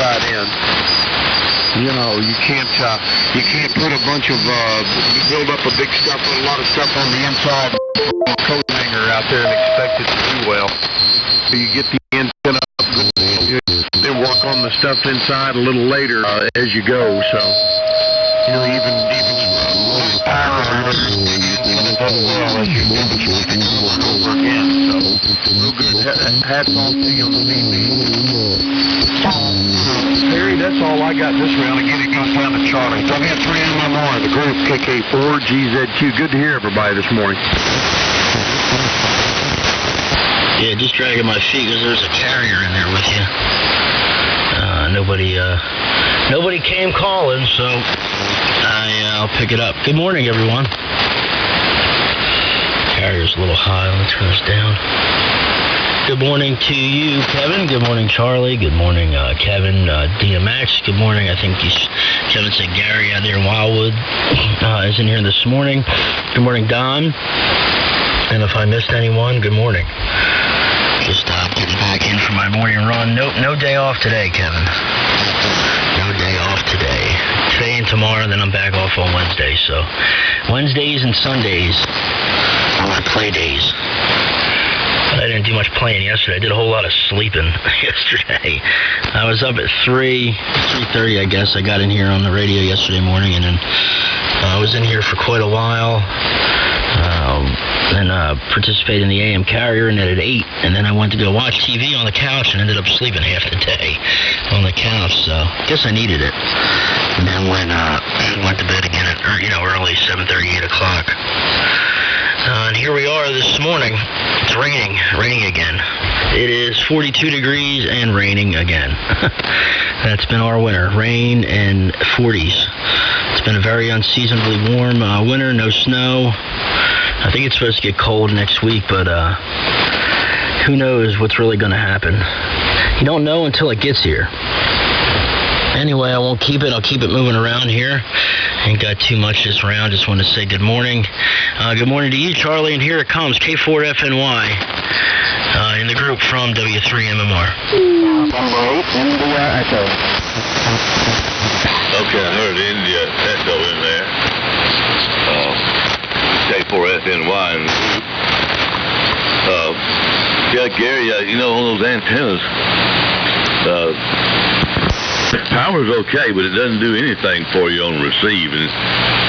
inside in. You know, you can't put a bunch of, build up a big stuff, a lot of stuff on the inside, coat hanger out there and expect it to do well. So you get the antenna up, then work on the stuff inside a little later as you go. So, you know, even power as you over again. So, real good. Hats off to you on the Perry, that's all I got this round. Again, it goes down to Charlie. W3MMR, the group KK4GZQ. Good to hear everybody this morning. Yeah, just dragging my feet because there's a carrier in there with you. Nobody came calling, so I'll pick it up. Good morning, everyone. Carrier's a little high. Let me turn this down. Good morning to you, Kevin. Good morning, Charlie. Good morning, Kevin, DMX. Good morning. I think Kevin said Gary out there in Wildwood is in here this morning. Good morning, Don. And if I missed anyone, good morning. Just getting back in for my morning run. No day off today, Kevin. No day off today. Today and tomorrow, then I'm back off on Wednesday. So Wednesdays and Sundays are my play days. I didn't do much playing yesterday. I did a whole lot of sleeping yesterday. I was up at 3:30, I guess. I got in here on the radio yesterday morning, and then I was in here for quite a while. Then participated in the AM carrier, and then at 8, and then I went to go watch TV on the couch and ended up sleeping half the day on the couch. So I guess I needed it. And then went to bed again at early 7:30, 8 o'clock. And here we are this morning. It's raining again. It is 42 degrees and raining again. That's been our winter, rain and 40s. It's been a very unseasonably warm winter, no snow. I think it's supposed to get cold next week, but who knows what's really going to happen. You don't know until it gets here. Anyway, I won't keep it. I'll keep it moving around here. Ain't got too much this round. Just want to say good morning. Good morning to you, Charlie, and here it comes. K4FNY in the group from W3MMR. Okay, I heard India Echo in there. K4FNY. Yeah, Gary, on those antennas, power's okay, but it doesn't do anything for you on receive, and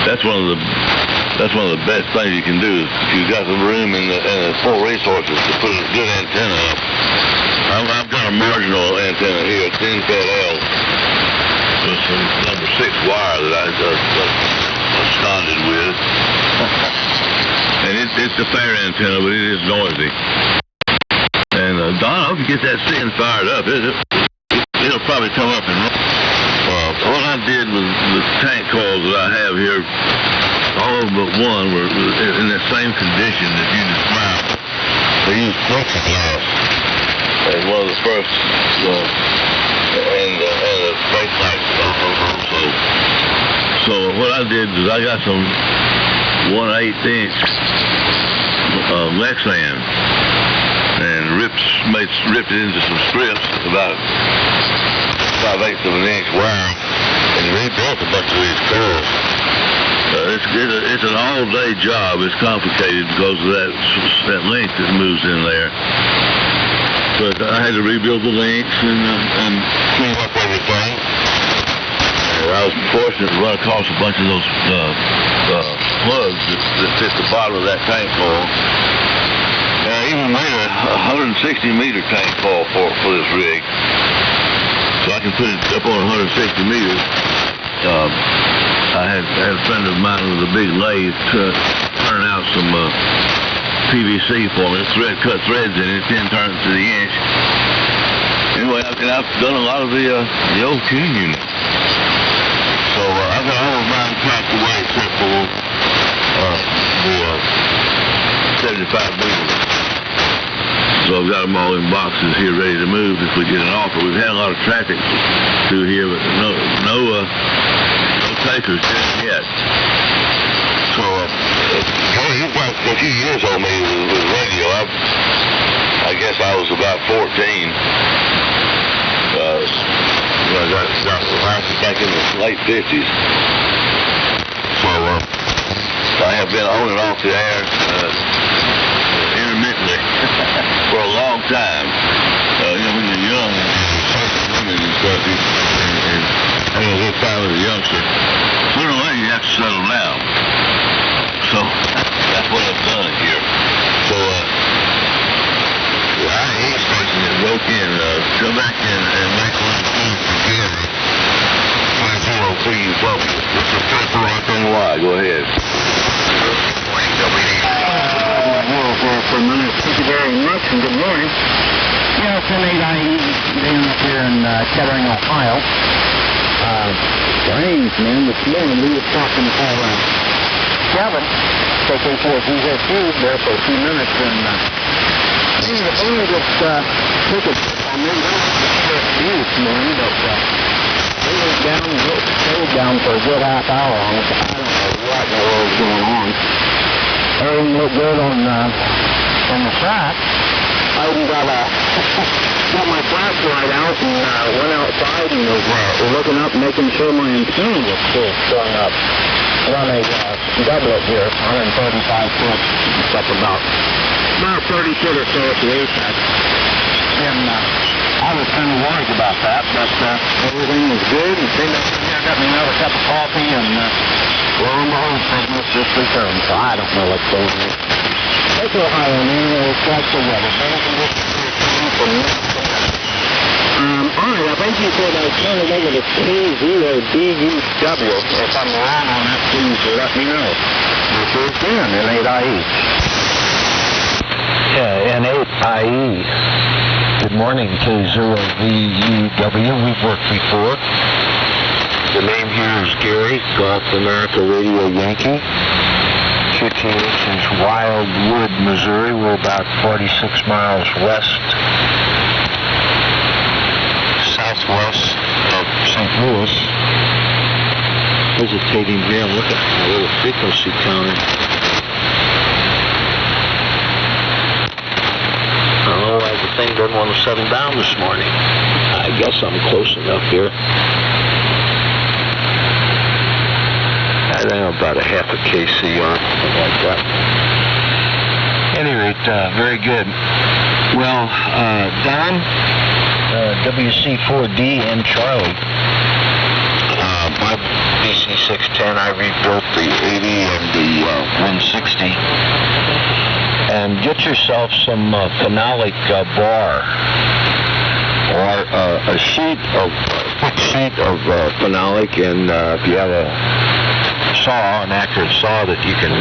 that's one of the best things you can do. If you've got the room and the full resources to put a good antenna up. I've got a marginal antenna here, 10-FL, with some number 6 wire that I absconded with, and it's a fair antenna, but it is noisy. And Don, I hope you get that thing fired up. It'll probably come up and run. What I did with the tank coils that I have here, all of them but one were in the same condition that you described. They used plexiglass as one of the first, and the face lights also. So what I did is I got some 1/8 inch Lexan and ripped it into some strips about 5/8 of an inch wire, and rebuilt a bunch of these coils. It's an all-day job. It's complicated because of that link that moves in there. But I had to rebuild the links and clean up everything. And I was fortunate to run across a bunch of those plugs that fit the bottom of that tank coil. And I even made a 160-meter tank coil for this rig, so I can put it up on 160 meters. I had a friend of mine with a big lathe turn out some PVC for me. Cut threads in it, then turn it to the inch. Anyway, I've done a lot of the old tuning unit. So I've got all of mine packed away except for the 75 meters. So I've got them all in boxes here ready to move if we get an offer. We've had a lot of traffic through here, but no takers just yet. So, you've got a few years on me with radio. I guess I was about 14 when I got lasted back in the late 50s. So I have been on and off the air intermittently for a long time. When you're young, women and stuff, and this time as a youngster, sooner or later you have to settle down. So that's what I've done here. So the IE station that broke in, come back and make one food for Gary. K0VUW. This is K4FNY. Go ahead. Good morning, WD4NKA. Thank you very much, and good morning. Yeah, it's an 8IE down up here in Kettering, Ohio. Rains, man, this morning we were talking to Kevin, KK4GZQ, there for a few minutes, and the boy just took it on me. This morning, but they stayed down for a good half hour on us. I don't know what in the world's going on. Everything looked good on the track. I even got my flashlight out and went outside and was looking up, making sure my antenna was still showing up. Run a doublet here, 135 foot, it's up about 30 foot or so at the apex. And I was kind of worried about that, but everything was good. And came up here, got me another cup of coffee, and lo and behold, signals just returned. So I don't know what's going on. It's Ohio, man. It's like the weather. All right, I think you said I was trying to go to the K0VUW. If I'm wrong on that, please let me know. This is Dan in 8IE. Yeah, N8IE. Good morning, K0VUW. We've worked before. The name here is Gary, Golf America Radio Yankee. Situation's Wildwood, Missouri. We're about 46 miles southwest of St. Louis. Hesitating here, I'm looking at my little frequency counter. I don't know why the thing doesn't want to settle down this morning. I guess I'm close enough here. I think I'm about a half a KC on, something like that. At any rate, very good. Well, Don, WC4D and Charlie. My BC610, I rebuilt the 80 and the 160. And get yourself some phenolic bar, or a thick sheet of phenolic, and if you have an accurate saw that you can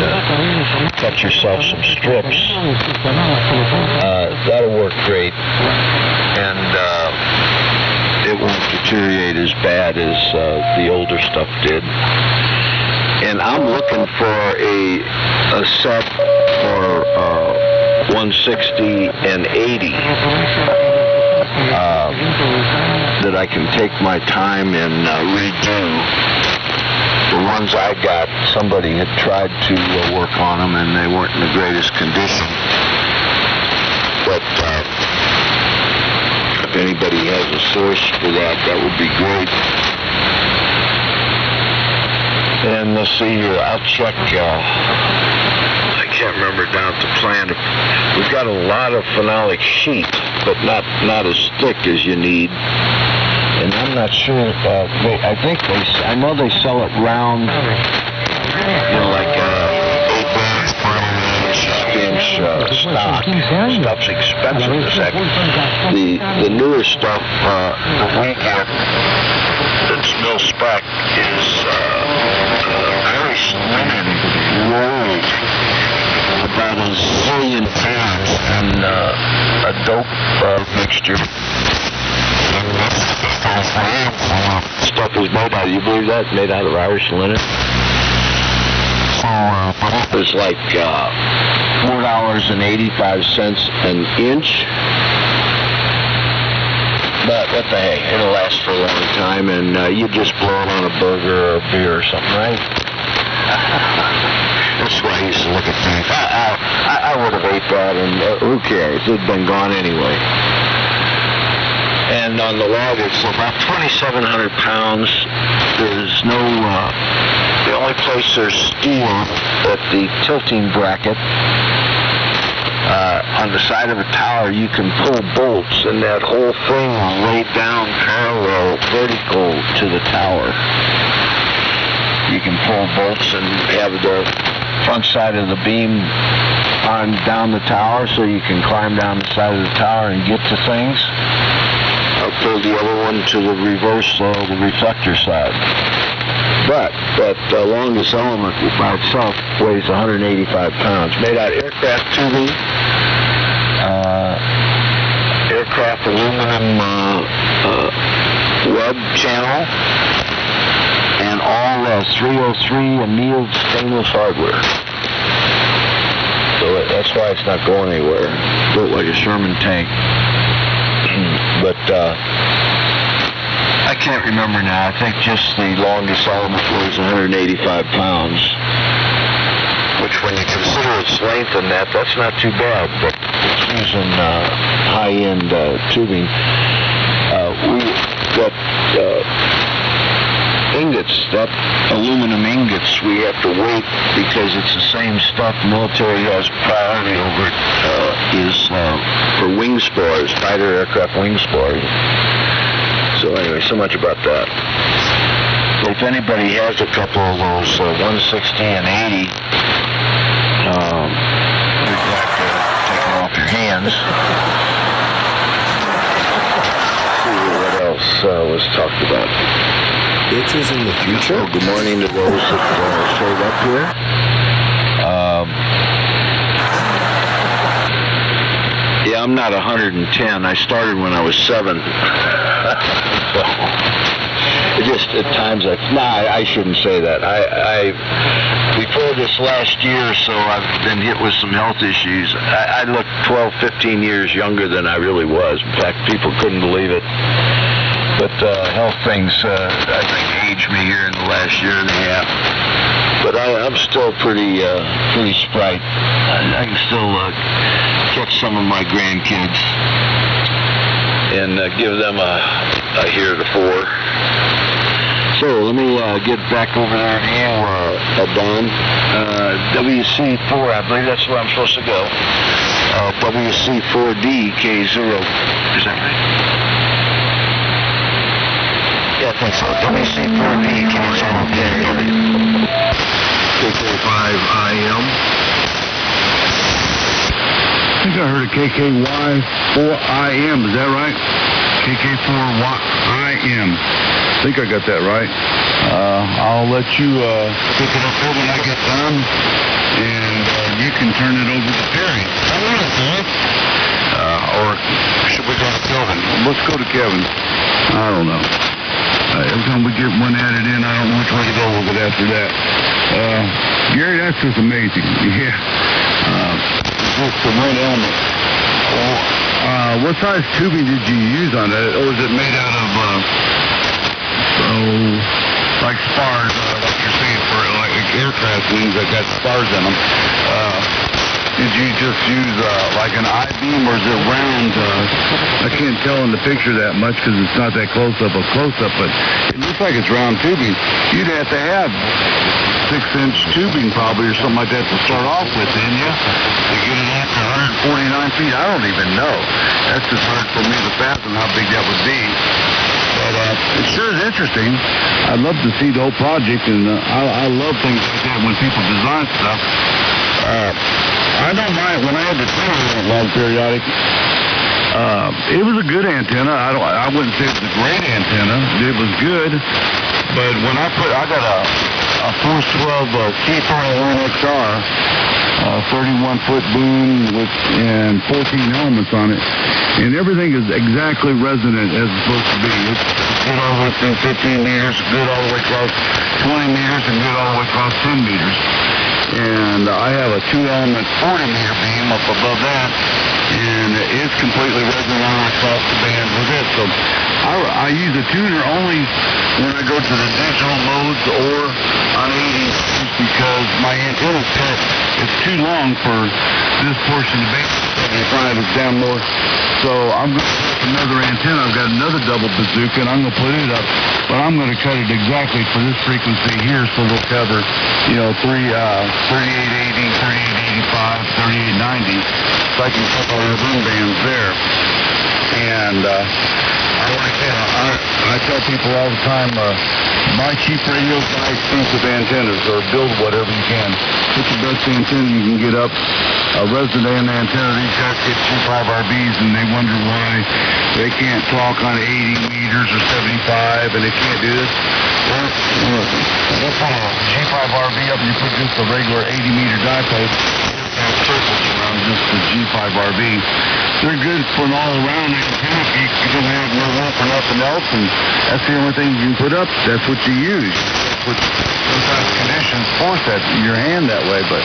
cut yourself some strips, that'll work great, and it won't deteriorate as bad as the older stuff did. And I'm looking for a set for 160 and 80 that I can take my time and redo. The ones I got, somebody had tried to work on them, and they weren't in the greatest condition. But if anybody has a source for that, that would be great. And let's see here, I'll check, I can't remember down at the plant. We've got a lot of phenolic sheet, but not as thick as you need. And I'm not sure, I know they sell it round, like 8-inch stock. Stuff's expensive as heck. The newer stuff that we get that's mil spec is very slim and rolled, about a zillion pounds, and a dope mixture. Stuff is made out, you believe that? Made out of Irish linen. It's like $4.85 an inch. But what the heck, it'll last for a long time, and you just blow it on a burger or a beer or something, right? That's why I used to look at things. I would have ate that, and who cares? It'd been gone anyway. And on the log, it's about 2,700 pounds. There's no, the only place there's steel at the tilting bracket. On the side of a tower, you can pull bolts, and that whole thing is laid down parallel, vertical to the tower. You can pull bolts and have the front side of the beam on down the tower, so you can climb down the side of the tower and get to things. I'll pull the other one to the reverse, the reflector side. But that longest element by itself weighs 185 pounds. Made out of aircraft tubing, aircraft aluminum web channel, and all 303 annealed stainless hardware. So that's why it's not going anywhere. Built like a Sherman tank. But I can't remember now. I think just the longest element weighs 185 pounds. Which, when you consider its length and that's not too bad. But it's using high-end tubing. We got ingots, that aluminum ingots, we have to wait because it's the same stuff military has priority over it, is for wing spars, fighter aircraft wing spars. So anyway, so much about that. If anybody has a couple of those 160 and 80, you'd have to take them off your hands. See what else was talked about. Bitches in the future? Oh, good morning to those that showed up here. Yeah, I'm not 110. I started when I was 7. So, it just at times I shouldn't say that. I before this last year or so, I've been hit with some health issues. I look 12, 15 years younger than I really was. In fact, people couldn't believe it. But health things, I think, aged me here in the last year and a half. But I'm still pretty sprite. I can still catch some of my grandkids and give them a heretofore. So let me get back over there to you, Don. WC4, I believe that's where I'm supposed to go. WC4D, K0. Is that right? Yeah, I think so. WC4D, KK5IM. I think I heard a KK4IM. Is that right? KK4IM. I think I got that right. I'll let you pick it up when I get done, and you can turn it over to Perry. Or should we go to Kevin? Let's go to Kevin. I don't know. Every time we get one added in, I don't know which way to go with it after that. Gary, that's just amazing. Yeah. Just the one element. What size tubing did you use on it? Or is it made out of, like spars, like you're saying, for like aircraft wings that got spars in them? Did you just use like an I-beam, or is it round? I can't tell in the picture that much because it's not that close-up, but it looks like it's round tubing. You'd have to have 6-inch tubing probably or something like that to start off with, didn't you? To get it up to 149 feet, I don't even know. That's just hard for me to fathom how big that would be. But it sure is interesting. I'd love to see the whole project, and I love things like that when people design stuff. I don't mind when I had the long periodic. It was a good antenna. I wouldn't say it was a great antenna. It was good, but when I got a Force 12 K4FNY 31-foot boom and 14 elements on it, and everything is exactly resonant as it's supposed to be. It's good all the way through 15 meters, good all the way across 20 meters, and good all the way across 10 meters. And I have a 2-element 40-meter beam up above that, and it's completely resonant across the band with it. So I use a tuner only when I go to the digital modes or on 80 because my antenna's pet it's too long for this portion of base 75 is down more. So I'm going to put another antenna. I've got another double bazooka, and I'm going to put it up, but I'm going to cut it exactly for this frequency here, so they'll cover, 3880, 3885, 3890, so I can cover all the boom bands there. And I tell people all the time, buy cheap radios, buy expensive antennas, or build whatever you can. Put the best antenna you can get up. A resident antenna, these guys get K5RBs and they wonder why they can't talk on 80 meters or 75 and they can't do this. Well, they'll put a G5RB up and you put just a regular 80 meter dipole and circles around just the G5RB. They're good for an all-around antenna. If you don't have no room for nothing else, and that's the only thing you can put up, that's what you use. With sometimes conditions force that your hand that way, but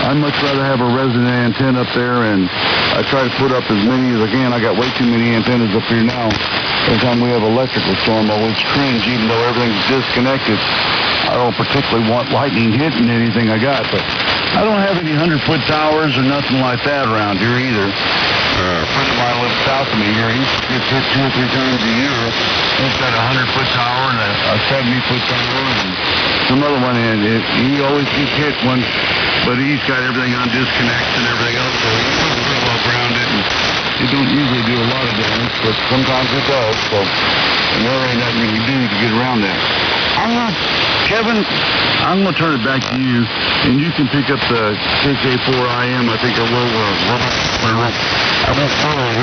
I'd much rather have a resonant antenna up there, and I try to put up as many as I can. I got way too many antennas up here now. Every time we have electrical storm, I always cringe, even though everything's disconnected. I don't particularly want lightning hitting anything I got, but I don't have any 100-foot towers or nothing like that around here either. A friend of mine lives south of me here. He gets hit 2 or 3 times a year. He's got a 100-foot tower and a 70-foot tower and some other one. And he always gets hit one, but he's got everything on disconnects and everything else, so he's pretty well grounded. And it don't usually do a lot of damage, but sometimes it does. So there ain't nothing you can do to get around that. Kevin, I'm going to turn it back to you, and you can pick up the KK4IM. I think I will. I won't follow you.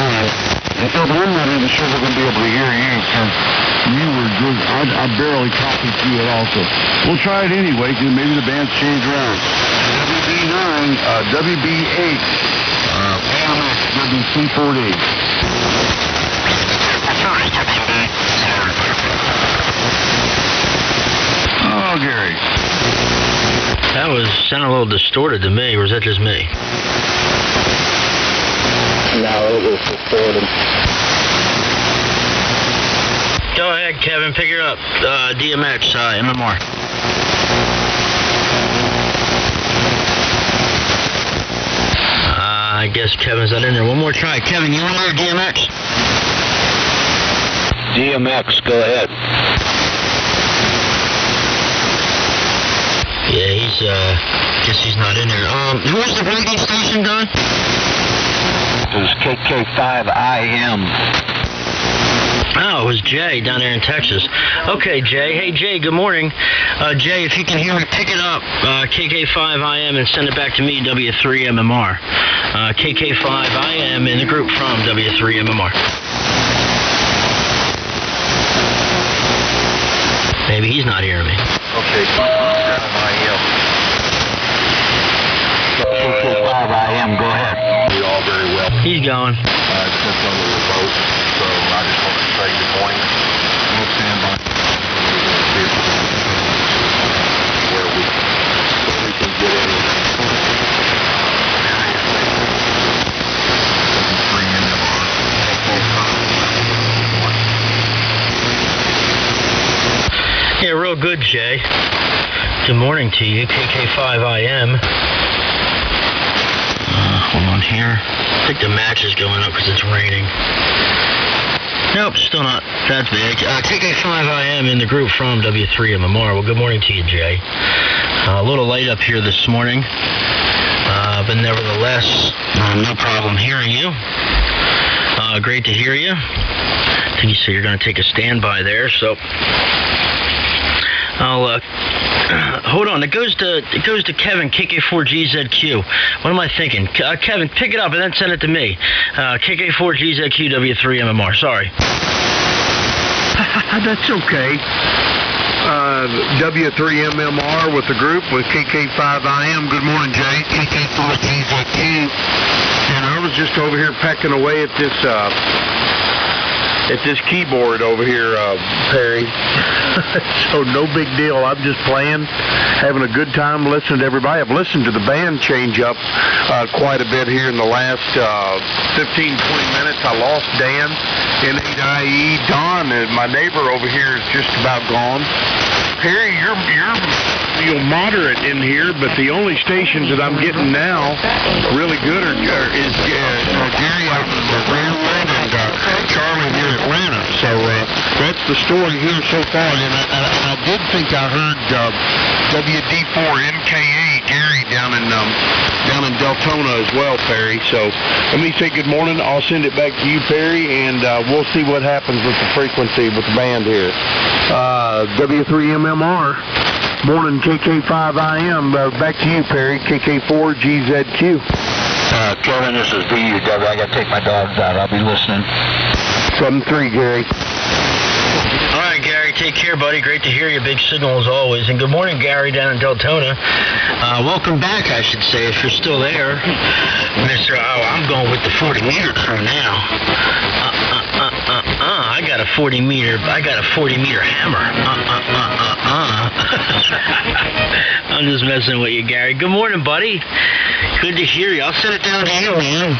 Until I'm not even sure we're going to be able to hear you, because you were good. I barely copied you at all, so we'll try it anyway, because maybe the band's changed around. WB9, WB8, AMX, WC4D. Oh, Gary. That sounded a little distorted to me, or is that just me? No, it was distorted. Go ahead, Kevin, pick her up. DMX, MMR. I guess Kevin's not in there. One more try. Kevin, you want to hear DMX? DMX, go ahead. Yeah, guess he's not in there. Who was the radio station, Don? It was KK5IM. Oh, it was Jay down there in Texas. Okay, Jay. Hey, Jay, good morning. Jay, if you can hear me, pick it up, KK5IM, and send it back to me, W3MMR. KK5IM in the group from W3MMR. Maybe he's not hearing me. Okay, KK5IM, go ahead. We all very well. He's going. It's just on the remote, so I just want to say good morning. We'll stand by where we can get in. Yeah, real good, Jay. Good morning to you, KK5IM. Hold on here. I think the match is going up because it's raining. Nope, still not. That's big. KK5IM in the group from W3MMR. Well, good morning to you, Jay. A little late up here this morning, but nevertheless, no problem hearing you. Great to hear you. I think you said you're going to take a standby there, so I'll hold on. It goes to Kevin, KK4GZQ. What am I thinking? Kevin, pick it up and then send it to me. KK4GZQ W3MMR. Sorry. That's okay. W3MMR with the group with KK5IM. Good morning, Jay. KK4GZQ. And I was just over here pecking away at this keyboard over here, Perry. So no big deal. I'm just playing, having a good time listening to everybody. I've listened to the band change up quite a bit here in the last 15, 20 minutes. I lost Dan, N8IE. Don, my neighbor over here, is just about gone. Perry, you're moderate in here, but the only stations that I'm getting now really good is Gary out in Maryland and Charlie here in Atlanta. So that's the story here so far. And I did think I heard WD4NKA Gary down in Deltona as well, Perry. So let me say good morning. I'll send it back to you, Perry, and we'll see what happens with the frequency with the band here. W3MMR. Morning, KK5IM. Back to you, Perry. KK4GZQ. Kevin, this is VUW. I got to take my dogs out. I'll be listening. 7-3, Gary. All right, Gary, take care, buddy. Great to hear you. Big signal as always. And good morning, Gary, down in Deltona. Welcome back, I should say, if you're still there. Mr. I'm going with the 40-meter crew now. I got a 40-meter hammer. I'm just messing with you, Gary. Good morning, buddy. Good to hear you. I'll send it down to you, man.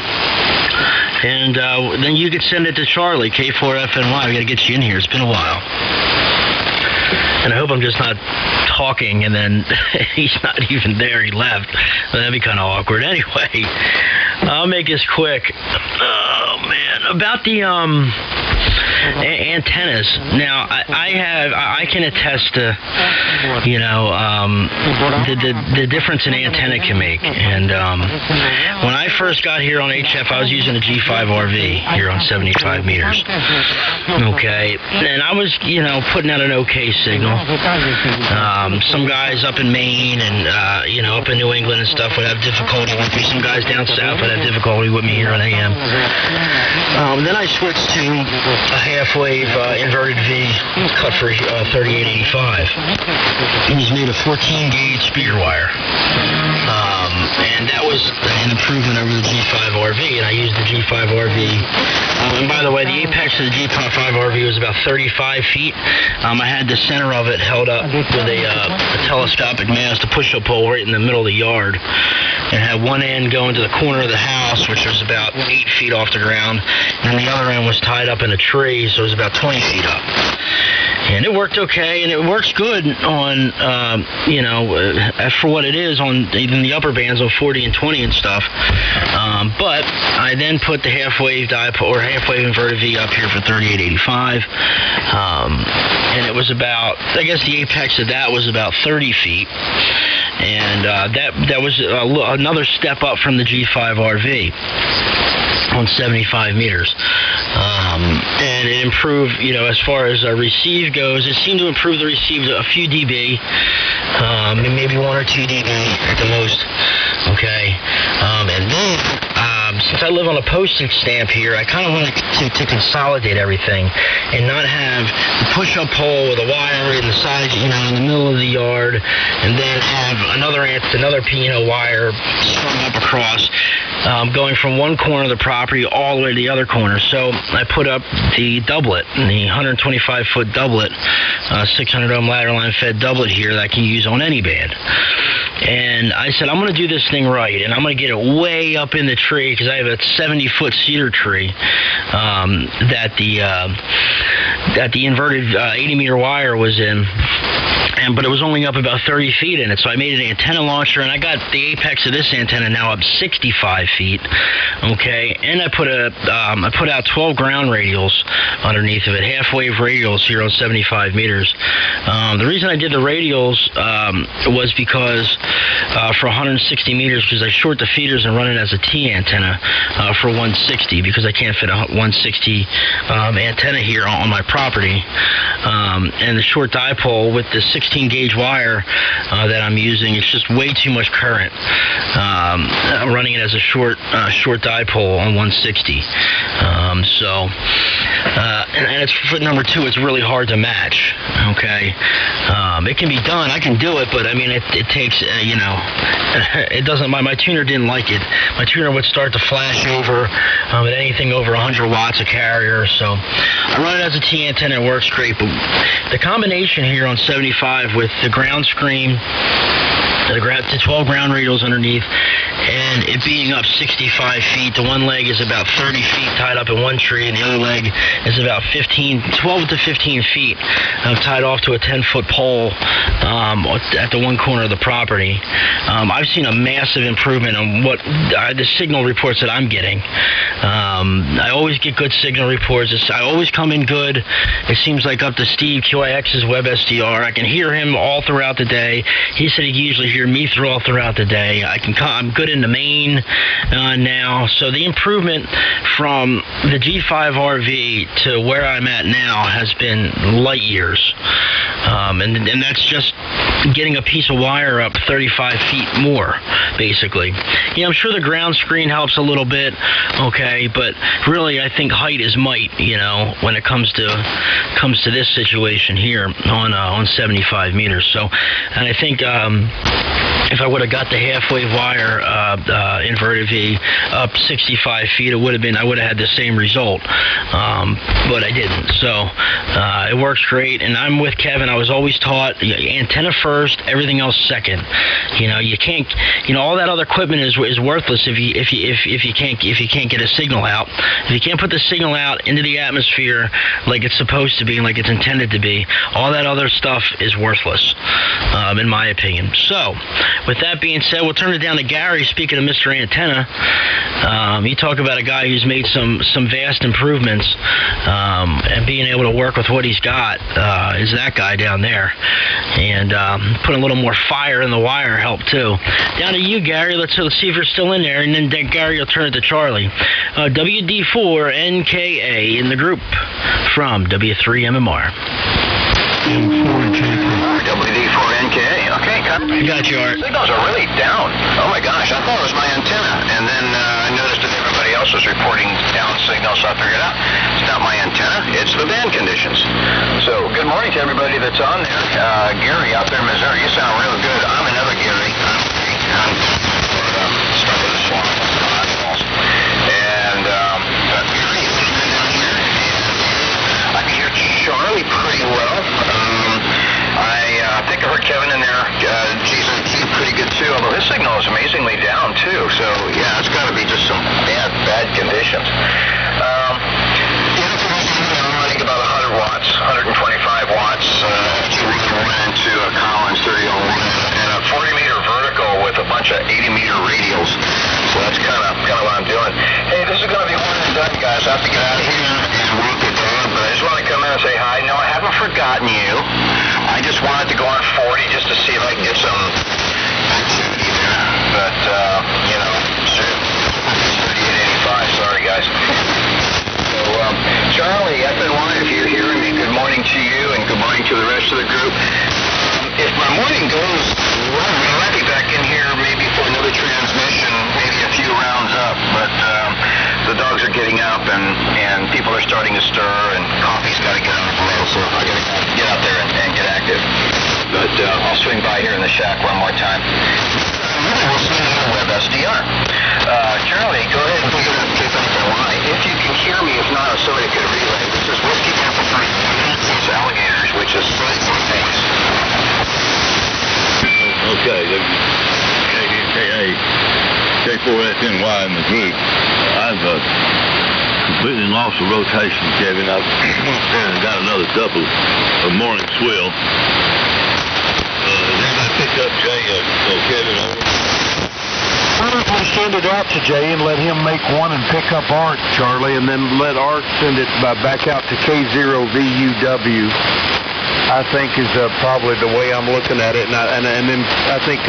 And then you could send it to Charlie, K4FNY. We got to get you in here. It's been a while. And I hope I'm just not talking and then he's not even there. He left. That'd be kind of awkward. Anyway, I'll make this quick. Oh, man. About the antennas. Now, I can attest to, the difference an antenna can make. And when I first got here on HF, I was using a G5RV here on 75 meters. Okay. And I was, putting out an okay signal. Some guys up in Maine and, up in New England and stuff would have difficulty with me. Some guys down south would have difficulty with me here on AM. Then I switched to a half-wave inverted V cut for 3885. It was made of 14-gauge speaker wire. And that was an improvement over the G5RV, and I used the G5RV. And by the way, the apex of the G5RV was about 35 feet. I had the center of it held up with a telescopic mast, a push-up pole right in the middle of the yard. It had one end going to the corner of the house, which was about 8 feet off the ground, and the other end was tied up in a tree, so it was about 20 feet up. And it worked okay, and it works good on, for what it is, on even the upper bands on 40 and 20 and stuff. But I then put the half-wave dipole or half-wave inverted V up here for 3885. And it was about, I guess the apex of that was about 30 feet. And that was another step up from the G5RV on 75 meters. And it improved, as far as receive goes, it seemed to improve the receive a few dB, maybe 1 or 2 dB at the most. Okay. And then, since I live on a postage stamp here, I kind of wanted to consolidate everything and not have the push-up pole with a wire in the side, in the middle of the yard, and then have another wire strung up across, going from one corner of the property all the way to the other corner. So I put up the doublet, the 125-foot doublet, 600-ohm ladder line fed doublet here that I can use on any band. And I said, I'm going to do this thing right, and I'm going to get it way up in the tree, because I have a 70-foot cedar tree that the inverted 80-meter wire was in. But it was only up about 30 feet in it, so I made an antenna launcher, and I got the apex of this antenna now up 65 feet. Okay, and I put out 12 ground radials underneath of it, half-wave radials here on 75 meters. The reason I did the radials was because for 160 meters, because I short the feeders and run it as a T antenna for 160, because I can't fit a 160 antenna here on my property. And the short dipole with the 16-gauge wire that I'm using, it's just way too much current. I'm running it as a short dipole on 160. And it's foot number 2. It's really hard to match. Okay, it can be done. I can do it, but I mean, it takes it doesn't. My tuner didn't like it. My tuner would start to flash over at anything over 100 watts a carrier. So I run it as a T antenna. It works great. But the combination here on 75 with the ground screen to 12 ground radials underneath, and it being up 65 feet. The one leg is about 30 feet tied up in one tree, and the other leg is about 12 to 15 feet tied off to a 10-foot pole at the one corner of the property. I've seen a massive improvement on what the signal reports that I'm getting. I always get good signal reports. I always come in good. It seems like up to Steve QIX's web SDR. I can hear him all throughout the day. He said he can usually hear me all throughout the day. I'm good in the main now. So the improvement from the G5 RV to where I'm at now has been light years. And that's just getting a piece of wire up 35 feet more, basically. Yeah, I'm sure the ground screen helps a little bit, okay, but really I think height is might, when it comes to this situation here on 75 meters. So, and I think if I would have got the halfway wire inverted V up 65 feet, I would have had the same result, but I didn't. So it works great, and I'm with Kevin. I was always taught antenna first, everything else second. You can't, all that other equipment is worthless if you can't get a signal out. If you can't put the signal out into the atmosphere like it's supposed to be and like it's intended to be, all that other stuff is worthless, in my opinion. So, with that being said, we'll turn it down to Gary. Speaking of Mr. Antenna, you talk about a guy who's made some vast improvements, and being able to work with what he's got is that guy down there. And put a little more fire in the wire helped too. Down to you, Gary. Let's see if you're still in there, and then Gary will turn it to Charlie. WD4NKA in the group from W3MMR. N4JK. WD4NKA. Okay, copy. You got you, Art. Signals are really down. Oh my gosh, I thought it was my antenna, and then I noticed that everybody else was reporting down signals, so I figured out it's not my antenna, it's the band conditions. So, good morning to everybody that's on there. Gary out there in Missouri, you sound real good. I'm another Gary. I'm stuck in the swamp. And Gary is good down here, and I can hear Charlie pretty well. I think I heard Kevin in there. He's pretty good too, although his signal is amazingly down too. So yeah, it's got to be just some bad conditions. I'm running about 100 watts, 125 watts. You run into a Collins 3001 and a 40-meter vertical with a bunch of 80-meter radials. So that's kind of what I'm doing. Hey, this is going to be one and done, guys. I have to get out of here and work it down, but I just want to come in and say hi. No, I haven't forgotten you. I just wanted to go on 40 just to see if I can get some activity there. But, soon. 3885. Sorry, guys. So, Charlie, FNY, if you're hearing me, good morning to you and good morning to the rest of the group. If my morning goes well, we might be back in here maybe for another transmission, maybe a few rounds up, but the dogs are getting up and people are starting to stir and coffee's got to get on the boil, so I got to get out there and get active. But I'll swing by here in the shack one more time. We'll see you on web SDR. Charlie, go ahead and pick it up K4FNY. If you can hear me, if not, somebody could relay. This is Whiskey Pepper 3, these alligators, which is thanks. Okay, K4FNY in the group. I've completely lost the rotation, Kevin. I've got another couple of morning swill. Is anybody pick up Jay or Kevin over? Why don't we send it out to Jay and let him make one and pick up Art, Charlie, and then let Art send it back out to K0VUW. I think is probably the way I'm looking at it, and then I think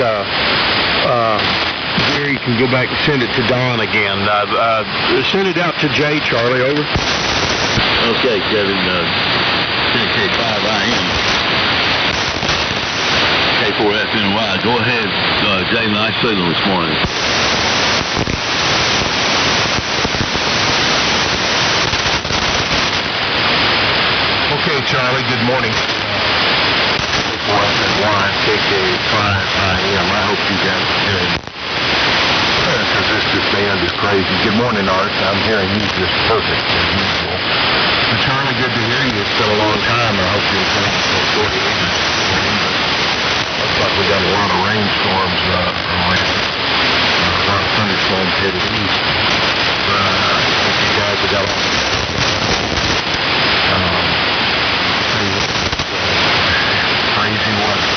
Gary can go back and send it to Don again. Send it out to Jay, Charlie. Over. Okay, Kevin. KK5IM. K4FNY. Go ahead, Jay. Nice signal this morning. Okay, Charlie. Good morning. K4FNY, KK5IM. I hope you guys are hearing me. Because this band is crazy. Good morning, Art. I'm hearing you just perfect as usual. Charlie, good to hear you. It's been a long time. I hope you're enjoying the 40 minutes. Looks like we got a lot of rainstorms around. A lot of thunderstorms headed east. I think you guys have got crazy weather.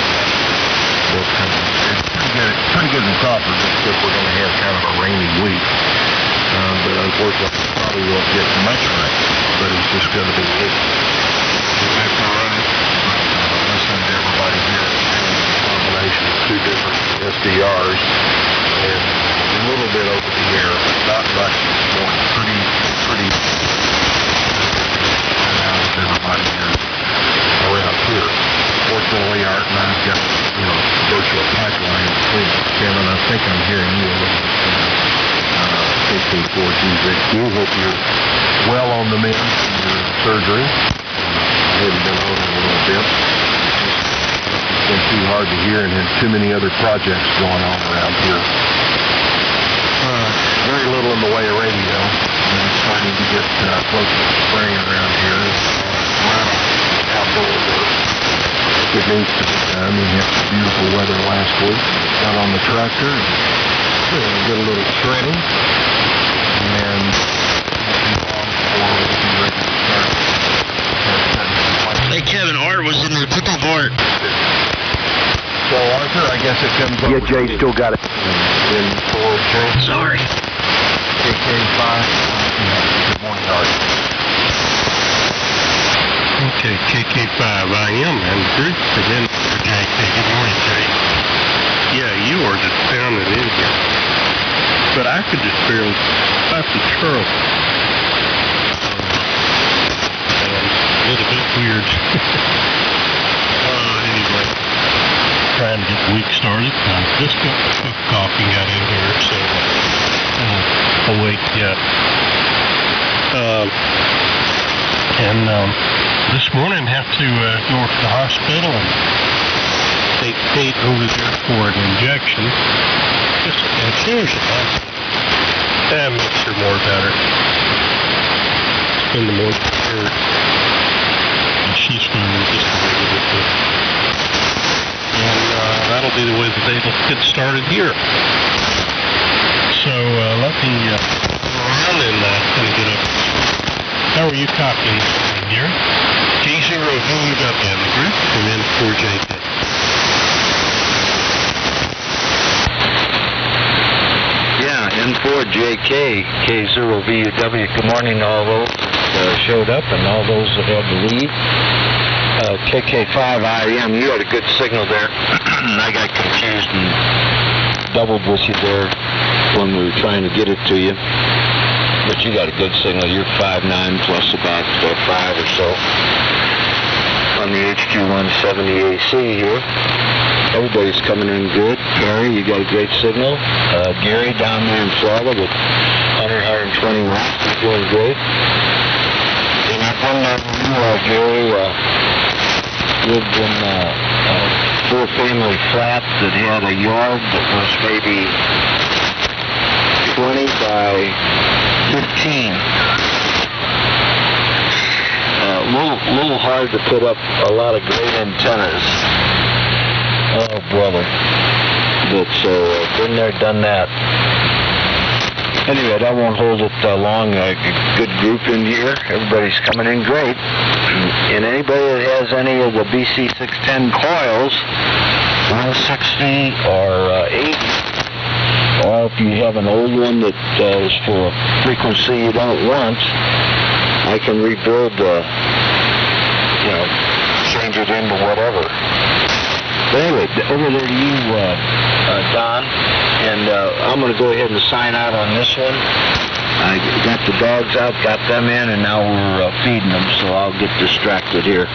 It's pretty good in Crawford, except we're going to have kind of a rainy week. But unfortunately, probably won't get much rain. But it's just going to be it. That's all right. Listening to everybody here, a combination of two different SDRs, and a little bit over the air, but not much this morning. Pretty out of everybody here around here. Fortunately, Art and I've got, virtual pipeline between us. Kevin, I think I'm hearing you a little bit. KK4GZQ. Hope you're well on the mend from your surgery. I haven't been on it a little bit. It's been too hard to hear and had too many other projects going on around here. Very little in the way of radio. It's starting to get close to spring around here. It's a lot of outdoor work. It needs to be done. We had some beautiful weather last week. Got on the tractor and did a little shredding. And Hey, Kevin, Art was in there. Pick up Art. So, Arthur, I guess it comes over. Yeah, Jay still got it. Sorry. KK5. Good morning, Art. Okay, KK5IM, Andrew. And then, good morning, Jay. Yeah, you are just pounding in here. But I could just barely stop the Charles. A little bit weird. Anyway, trying to get the week started. Just got coffee got in here, so awake yet. This morning have to go to the hospital and take Kate over there for an injection. Just and seriously, that makes her more better. Spend the morning with her, and she's going to just a little bit good. And that'll be the way the day will get started here. So let me go around and kind of get up. How are you copying this morning, Gary? K0VUW group from N4JK. Yeah, N4JK, K0VUW. Good morning to all those that showed up and all those that had to leave. KK5IM, you had a good signal there. I got confused and doubled with you there when we were trying to get it to you. But you got a good signal. You're 5'9" plus about 5 or so on the HQ170 AC here. Everybody's coming in good. Gary, you got a great signal. Gary down there in Florida with 120 watts. He's doing great. And I've been there, Gary, lived in a four-family flat that had a yard that was maybe 20 by 15. A little hard to put up a lot of great antennas. Oh, brother. But so, been there, done that. Anyway, that won't hold it long. A good group in here. Everybody's coming in great. And anybody that has any of the BC610 coils, 160 or 80, or if you have an old one that is for a frequency you don't want, I can rebuild, change it into whatever. But anyway, over there to you, Don, and I'm going to go ahead and sign out on this one. I got the dogs out, got them in, and now we're feeding them, so I'll get distracted here.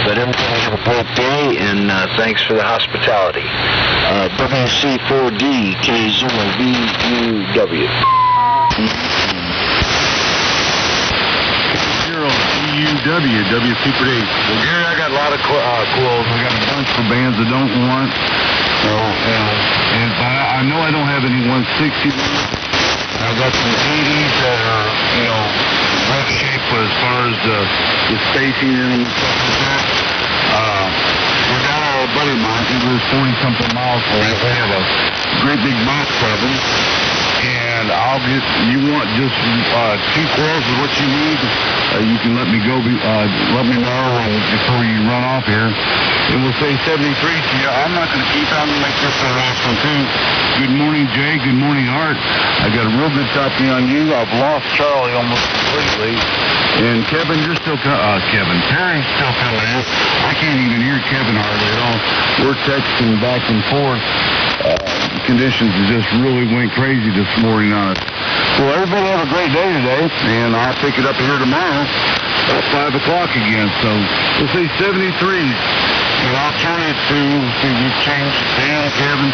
But everybody have a great day, and thanks for the hospitality. WC4D, K0VUW. KK4GZQ, WC4D. Well, Gary, I got a lot of quills. I got a bunch for bands that don't want. And I know I don't have any 160s. I've got some 80s that are, rough shape as far as the spacing and stuff like that. We're down at a buddy of mine. It was 40-something miles for it. We have a great big box of them. And I'll get, you want just 2 coils is what you need. You can let me go, let me know before you run off here. And we'll say 73 to you. I'm not going to keep out and make this the last one too. Good morning, Jay. Good morning, Art. I got a real good copy on you. I've lost Charlie almost completely. And Kevin, you're still Perry's still coming in. I can't even hear Kevin hardly at all. We're texting back and forth. Conditions just really went crazy this morning on us. Well, everybody have a great day today, and I'll pick it up here tomorrow at 5 o'clock again. So we'll say 73. And I'll turn it to, see, we've changed Dan, Kevin.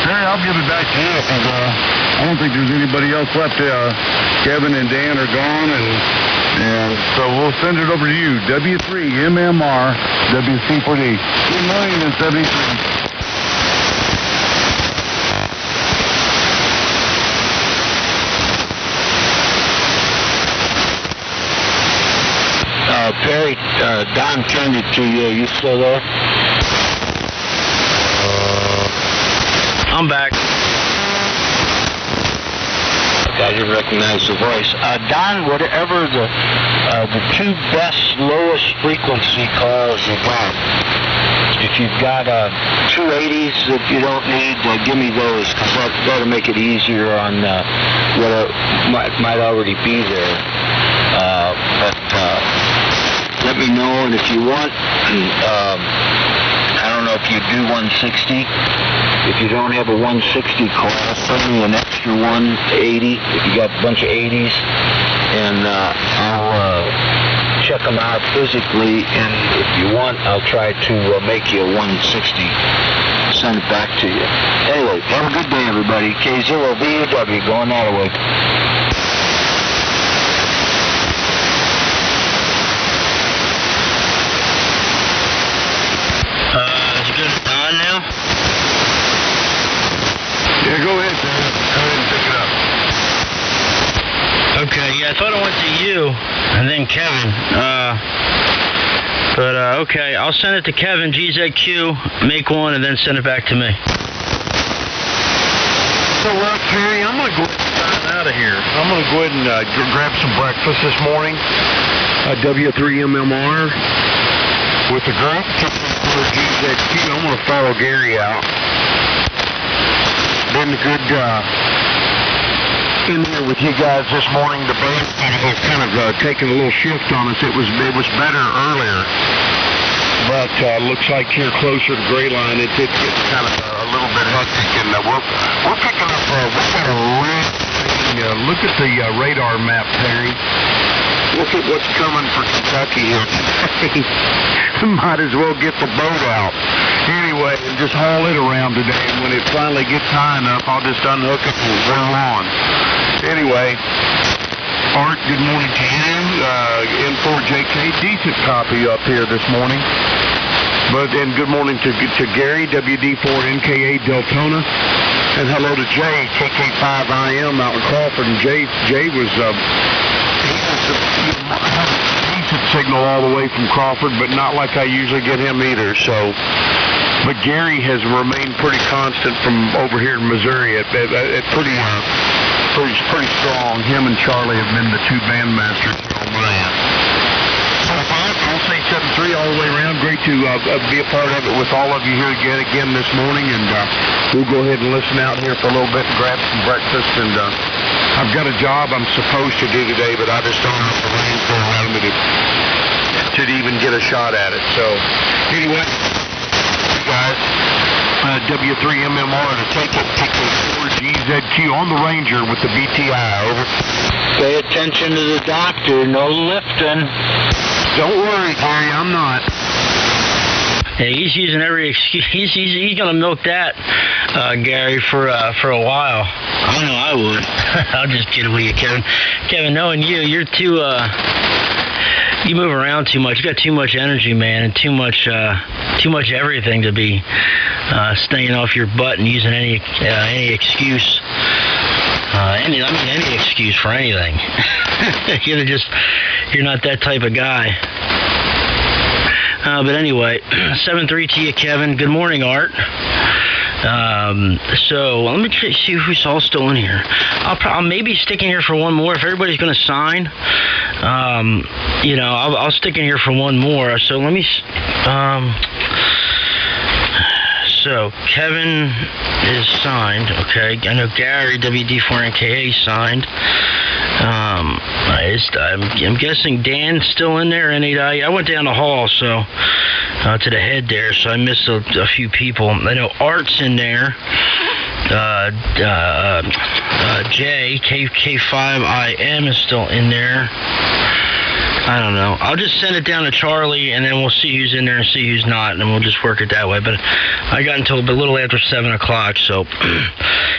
Perry, I'll give it back to you because I don't think there's anybody else left. Kevin and Dan are gone, and so we'll send it over to you. W3MMR, WC4D. Good morning in 73. Perry, Don turned it to you. Are you still there? I'm back. I didn't recognize the voice. Don, whatever the 2 best lowest frequency calls you got, if you've got 280s that you don't need, give me those, because that'll make it easier on what might already be there. Let me know, and if you want, I don't know if you do 160. If you don't have a 160 call, send me an extra 180 if you got a bunch of 80s, and I'll check them out physically, and if you want, I'll try to make you a 160. Send it back to you. Anyway, have a good day, everybody. K0VUW going that way. Yeah, go ahead, Sam. Go ahead and pick it up. Okay, yeah, I thought it went to you and then Kevin. But okay, I'll send it to Kevin, GZQ, make one, and then send it back to me. So, Terry, I'm going to go out of here. I'm going to go ahead and grab some breakfast this morning. W3MMR with the group. KK4GZQ. I'm going to follow Gary out. Been good in here with you guys this morning. The band has kind of taken a little shift on us. It was better earlier, but looks like here closer to Gray Line, it's getting kind of a little bit hectic, and we're picking up. We've got a red. Look at the radar map, Terry. Look at what's coming for Kentucky here today. Might as well get the boat out. Anyway, and just haul it around today, and when it finally gets high enough, I'll just unhook it and roll on. Anyway, Art, good morning to you. N4JK, decent copy up here this morning. And good morning to Gary, WD4NKA Deltona. And hello to Jay, KK5IM out in Crawford. And Jay was decent signal all the way from Crawford, but not like I usually get him either. So, but Gary has remained pretty constant from over here in Missouri. Pretty strong. Him and Charlie have been the 2 bandmasters on my end. So I'll say 7-3 all the way around. Great to be a part of it with all of you here again this morning, and we'll go ahead and listen out here for a little bit and grab some breakfast. And I've got a job I'm supposed to do today, but I just don't know if the rain's going to allow me to even get a shot at it. So anyway, guys, W3MMR to take it, KK4GZQ on the Ranger with the BTI, over. Pay attention to the doctor, no lifting. Don't worry, Gary, I'm not. Yeah, he's using every excuse. He's gonna milk that, Gary, for a while. I know I would. I'm just kidding with you, Kevin. Kevin, knowing you, you're too. You move around too much. You got too much energy, man, and too much everything to be staying off your butt and using any excuse. Any excuse for anything. You're not that type of guy. But anyway, 7-3 to you, Kevin. Good morning, Art. So let me see who's all still in here. I'll maybe stick in here for one more. If everybody's going to sign, I'll stick in here for one more. So let me. So Kevin is signed. Okay, I know Gary WD4NKA signed. I'm guessing Dan's still in there. N8I. I went down the hall, so to the head there, so I missed a few people. I know Art's in there. Jay KK5IM is still in there. I don't know. I'll just send it down to Charlie, and then we'll see who's in there and see who's not, and then we'll just work it that way. But I got until a little after 7 o'clock, so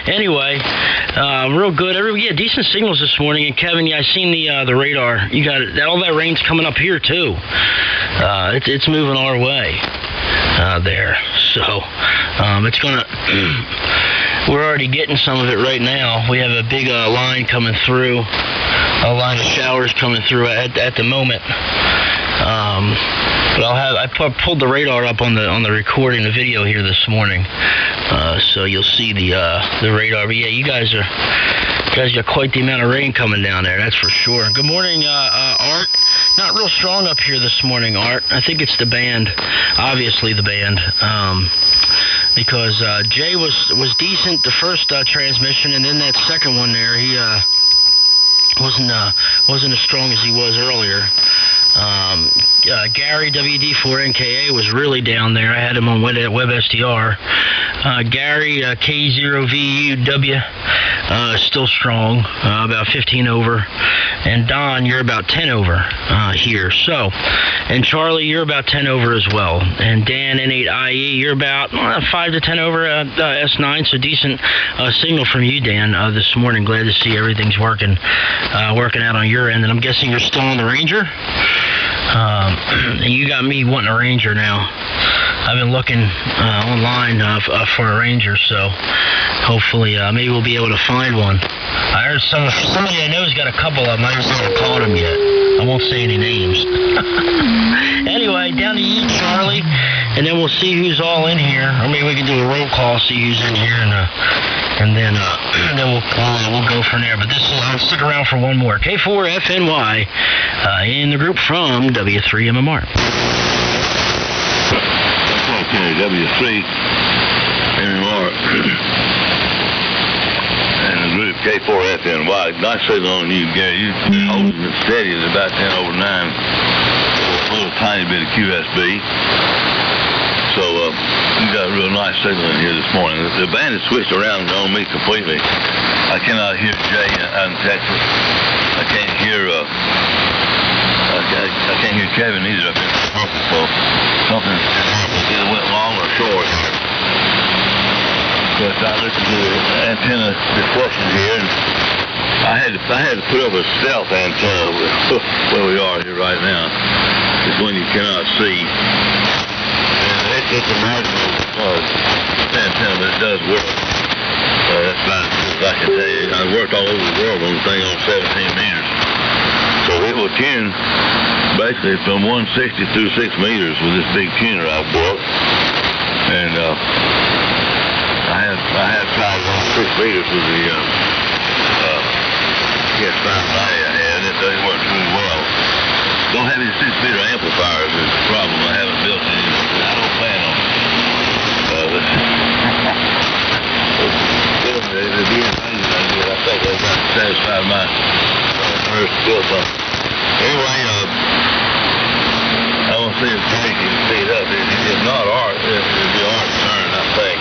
anyway, real good. Decent signals this morning. And Kevin, I seen the radar. You got it. All that rain's coming up here too. It's moving our way there. So it's gonna. We're already getting some of it right now. We have a big line coming through. A line of showers coming through at the moment. But I pulled the radar up on the recording, the video here this morning. So you'll see the radar. But yeah, you guys got quite the amount of rain coming down there, that's for sure. Good morning, Art. Not real strong up here this morning, Art. I think it's the band, obviously the band. Because Jay was decent the first transmission, and then that second one there, he wasn't as strong as he was earlier. Gary WD4NKA was really down there. I had him on WebSDR. Gary K0VUW still strong, about 15 over. And Don, you're about 10 over here. So, and Charlie, you're about 10 over as well. And Dan N8IE, you're about 5 to 10 over S9. So decent signal from you, Dan, this morning. Glad to see everything's working out on your end. And I'm guessing you're still on the Ranger. And you got me wanting a Ranger now. I've been looking online for a Ranger, so hopefully maybe we'll be able to find one. I heard somebody I know has got a couple of them. I just haven't called them yet. I won't say any names. Anyway, down to you, Charlie, and then we'll see who's all in here. Or maybe we can do a roll call, see who's in here, and then we'll go from there. But I'll stick around for one more. K4FNY in the group from W3MMR. Okay, W3MMR and the group K4FNY. Nice signal on you, Gary. You're holding it steady at about 10 over 9. A little tiny bit of QSB. So you got a real nice signal in here this morning. The band has switched around on me completely. I cannot hear Jay out in Texas. I can't hear Kevin either up in Texas. So something either went long or short here. But I listened to the antenna discussion here, and I had to put up a stealth antenna where we are here right now. It's when you cannot see. It's a marginal antenna, but it does work. That's about as good as I can tell you. I've worked all over the world on the thing on 17 meters. So it will tune basically from 160 through 6 meters with this big tuner I've built. And I had tried on 6 meters with the KS5 I had. It doesn't work really well. Don't have any 6-meter amplifiers is the problem. I haven't built any. I don't plan on it. It'd be amazing. I think they've got to satisfy my first build something. Anyway, I want to see if Jay can speed up. If not Art, it'll be Art's turn, I think.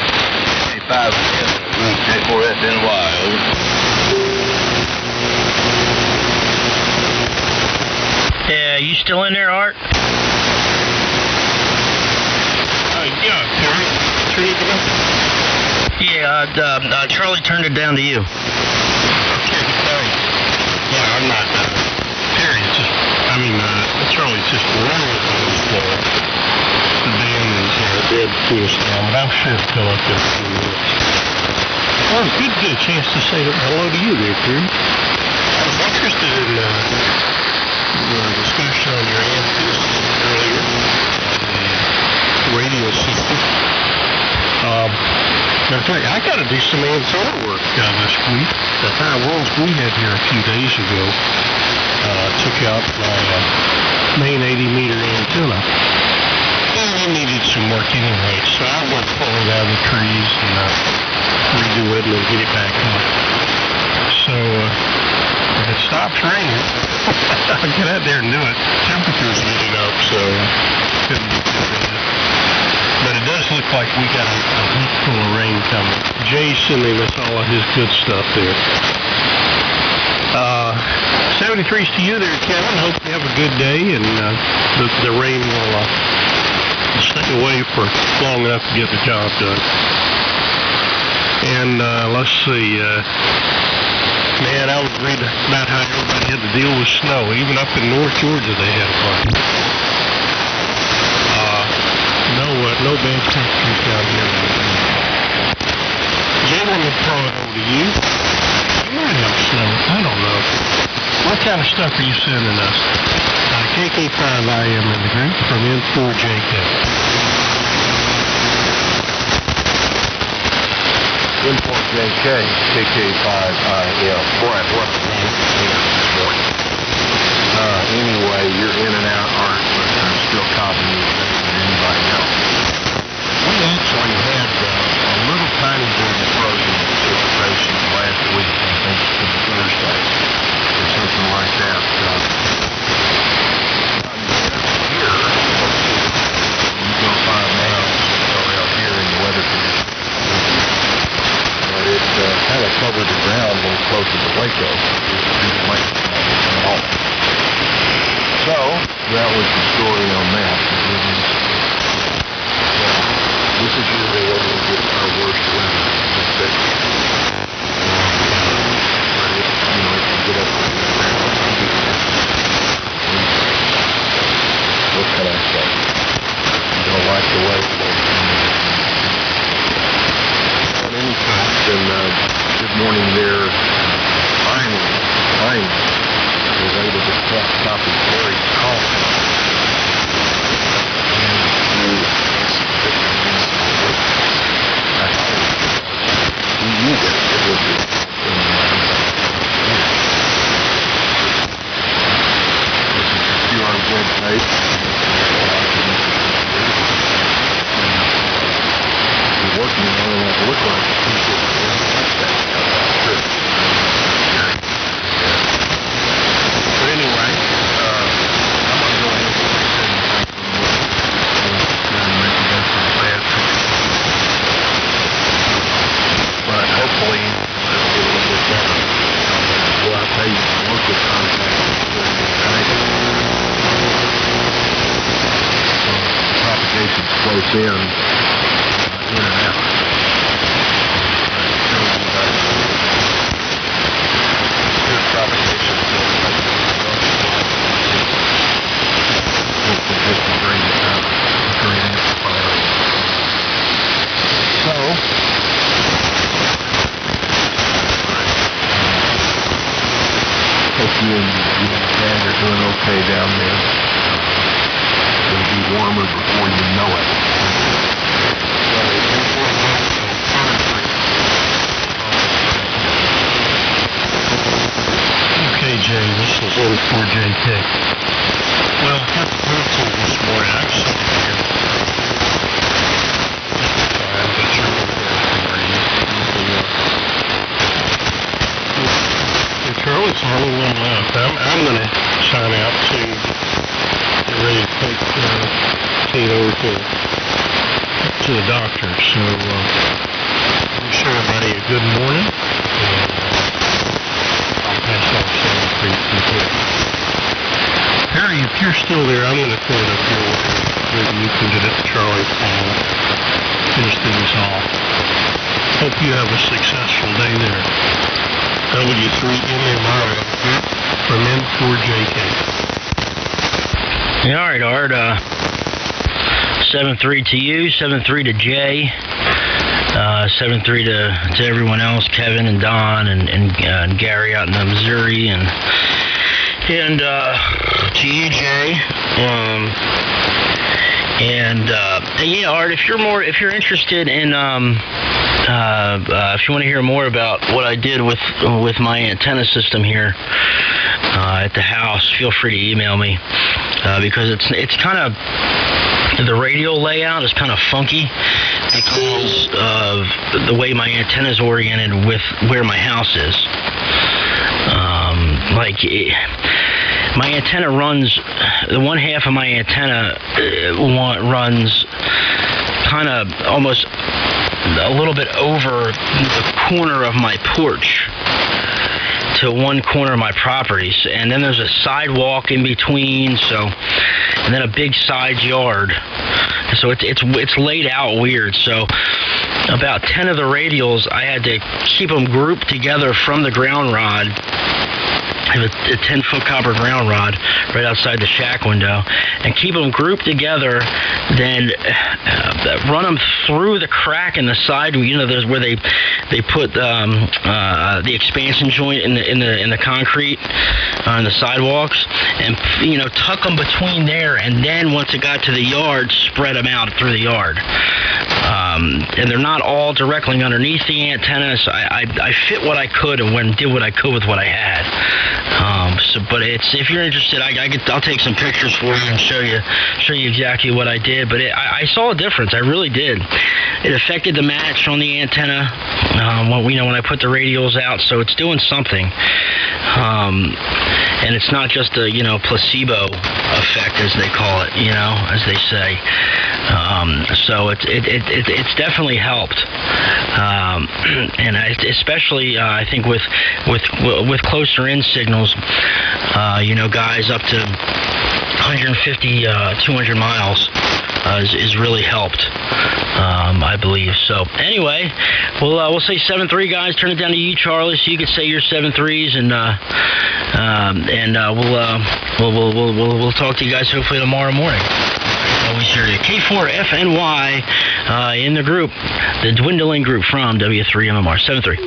K5IM, K4FNY, over. Yeah, you still in there, Art? Yeah, Terry. Turn it down. Yeah, Charlie turned it down to you. Okay, sorry. Yeah, I'm not. Terry's just, Charlie's just running the band is dead to us now, but I'm sure it's still up there for a few minutes. Well, it's good to get a chance to say hello to you there, Terry. I was interested in the discussion on your answers earlier. radio system. Matter of fact, I got to do some antenna work this week. The high winds we had here a few days ago took out my main 80-meter antenna. And it needed some work anyway, so I went pull it out of the trees and redo it and then get it back up. So if it stops raining, I'll get out there and do it. Temperature's getting up, so couldn't be too bad. But it does look like we got a week full of rain coming. Jay's sending us all of his good stuff there. 73's to you there, Kevin. Hope you have a good day, and the rain will stay away for long enough to get the job done. And let's see. Man, I was reading about how everybody had to deal with snow. Even up in North Georgia, they had a bunch. No bad temperatures down here. Jay, let me throw it over to you. You might have snow. I don't know. What kind of stuff are you sending us? KK5IM in the group from N4JK. N4JK, KK5IM. Boy, what a name this morning. Anyway, you're in and out, Art, but I'm still copying you better than anybody else. We actually had a little tiny bit of frozen precipitation last week, I think it was Thursday, or something like that. Here, you go 5 miles out here in the weather conditions. But it kind of covered the ground when closer to Waco. It didn't make it at all. So, that was the story on that. This is usually when we get our worst weather. But it can get up to the ground. What can I say? I don't like the way it looks. But anytime, then good morning there. Finally, was able to copy Terry's call. We knew that it would be on our website. We're working on it. It looks like but anyway, I'm going to go ahead and make it up for class. But hopefully, it'll get a little bit better. Well, I'll tell you, local contact propagation's close in and out. Good propagation. So, hope you and your dad are doing okay down there. It'll be warmer before you know it. Okay, Jay, this is N4JK. Well, I got the pencil this morning. I'm sitting here. Charlie's the only one left. I'm going to sign out to get ready to take Kate over to the doctor. So, wish everybody a good morning. And I'll pass off some people. Harry, if you're still there, I'm going to throw it up your way. Maybe you can get it to Charlie and finish things off. Hope you have a successful day there. W3MMR from N4JK. Yeah, all right, Art. 7-3 to you, 7-3 to Jay, 7-3 to everyone else, Kevin and Don and Gary out in Missouri, and to you, Jay. And yeah, Art, if you're interested in if you want to hear more about what I did with my antenna system here at the house, feel free to email me because it's kind of, the radial layout is kind of funky because of the way my antenna is oriented with where my house is. My antenna runs, the one half of my antenna runs kind of almost a little bit over the corner of my porch to one corner of my properties, and then there's a sidewalk in between, and then a big side yard. So it's laid out weird. So about 10 of the radials, I had to keep them grouped together from the ground rod. I have a 10-foot copper ground rod right outside the shack window, and keep them grouped together, then run them through the crack in the side. There's where they put the expansion joint in the concrete on the sidewalks, and tuck them between there, and then once it got to the yard, spread them out through the yard. And they're not all directly underneath the antenna, so I fit what I could and did what I could with what I had. But if you're interested, I'll take some pictures for you and show you exactly what I did. But I saw a difference. I really did. It affected the match on the antenna when I put the radials out, so it's doing something. And it's not just a placebo effect, as they call it, as they say. So it's definitely helped, and especially I think with closer in signals, guys up to 150, 200 miles is really helped, I believe. So anyway, we'll say 7-3, guys. Turn it down to you, Charlie, so you can say your 7-3s, and we'll talk to you guys hopefully tomorrow morning. Always hear you. K4FNY in the group, the dwindling group from W3MMR. 7-3.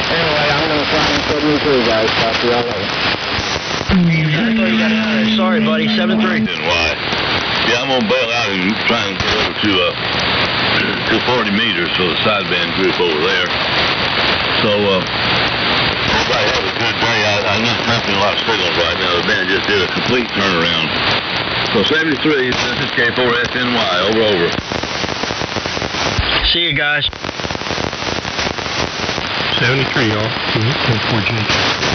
Anyway, I'm going to try and put me through, guys. Talk to y'all later. Sorry, buddy. 7-3. Why? Yeah, I'm going to bail out and try and get over to 40 meters for the sideband group over there. So, everybody have a good day. I'm not making a lot of signals right now. The band just did a complete turnaround. So 73, this is K4FNY. Over. See you guys. 73, y'all. K4GZQ.